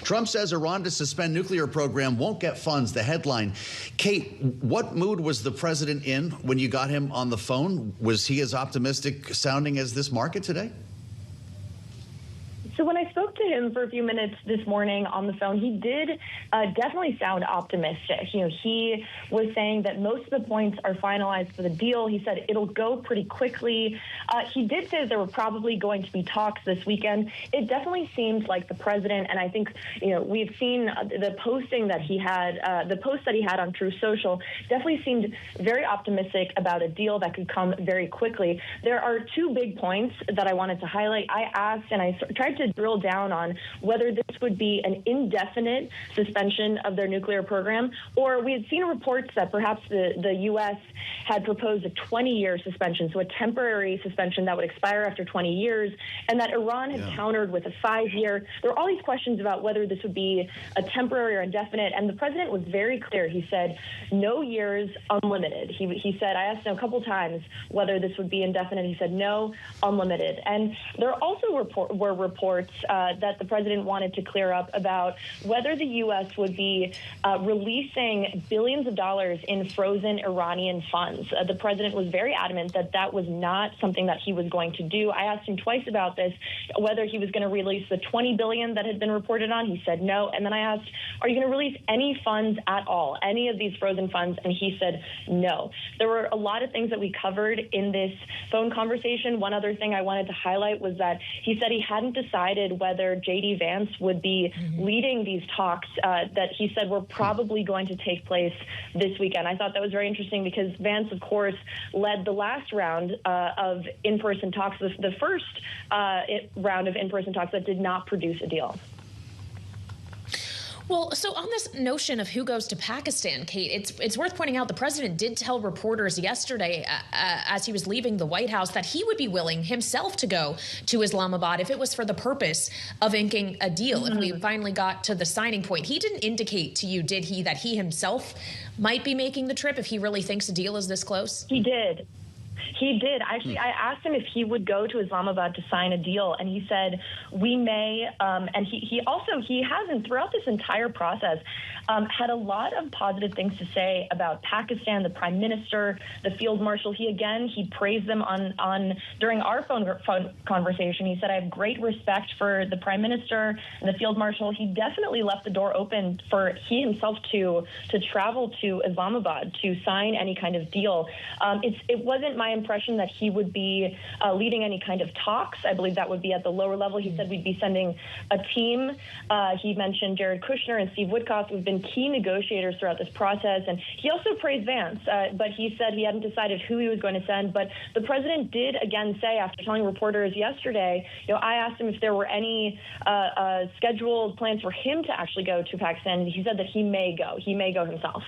Trump says Iran to suspend nuclear program won't get funds. The headline. Kate, what mood was the president in when you got him on the phone? Was he as optimistic sounding as this market today? So when I spoke to him for a few minutes this morning on the phone, he did definitely sound optimistic. He was saying that most of the points are finalized for the deal. He said it'll go pretty quickly. He did say that there were probably going to be talks this weekend. It definitely seemed like the president, and I think we've seen the posting that he had, the post that he had on Truth Social, definitely seemed very optimistic about a deal that could come very quickly. There are two big points that I wanted to highlight. I asked, and I tried to drill down on whether this would be an indefinite suspension of their nuclear program, or we had seen reports that perhaps the U.S. had proposed a 20-year suspension, so a temporary suspension that would expire after 20 years, and that Iran had countered with a 5-year. There were all these questions about whether this would be a temporary or indefinite, and the president was very clear. He said, no years, unlimited. He said, I asked him a couple times whether this would be indefinite. He said, no, unlimited. And there also were reports that the president wanted to clear up about whether the U.S. would be releasing billions of dollars in frozen Iranian funds. The president was very adamant that that was not something that he was going to do. I asked him twice about this, whether he was going to release the $20 billion that had been reported on. He said no. And then I asked, are you going to release any funds at all, any of these frozen funds? And he said no. There were a lot of things that we covered in this phone conversation. One other thing I wanted to highlight was that he said he hadn't decided whether J.D. Vance would be leading these talks that he said were probably going to take place this weekend. I thought that was very interesting because Vance, of course, led the last round of in-person talks, the first round of in-person talks that did not produce a deal. Well, so on this notion of who goes to Pakistan, Kate, it's worth pointing out the president did tell reporters yesterday as he was leaving the White House that he would be willing himself to go to Islamabad if it was for the purpose of inking a deal. If we finally got to the signing point, he didn't indicate to you, did he, that he himself might be making the trip if he really thinks a deal is this close? He did. He did. Actually, I asked him if he would go to Islamabad to sign a deal, and he said, we may. And he hasn't, throughout this entire process, had a lot of positive things to say about Pakistan, the prime minister, the field marshal. He praised them during our phone conversation. He said, I have great respect for the prime minister and the field marshal. He definitely left the door open for he himself to travel to Islamabad to sign any kind of deal. It wasn't my impression that he would be leading any kind of talks. I believe that would be at the lower level. He said we'd be sending a team. He mentioned Jared Kushner and Steve Witkoff, who've been key negotiators throughout this process. And he also praised Vance, but he said he hadn't decided who he was going to send. But the president did again say, after telling reporters yesterday, I asked him if there were any scheduled plans for him to actually go to Pakistan. He said that he may go. He may go himself.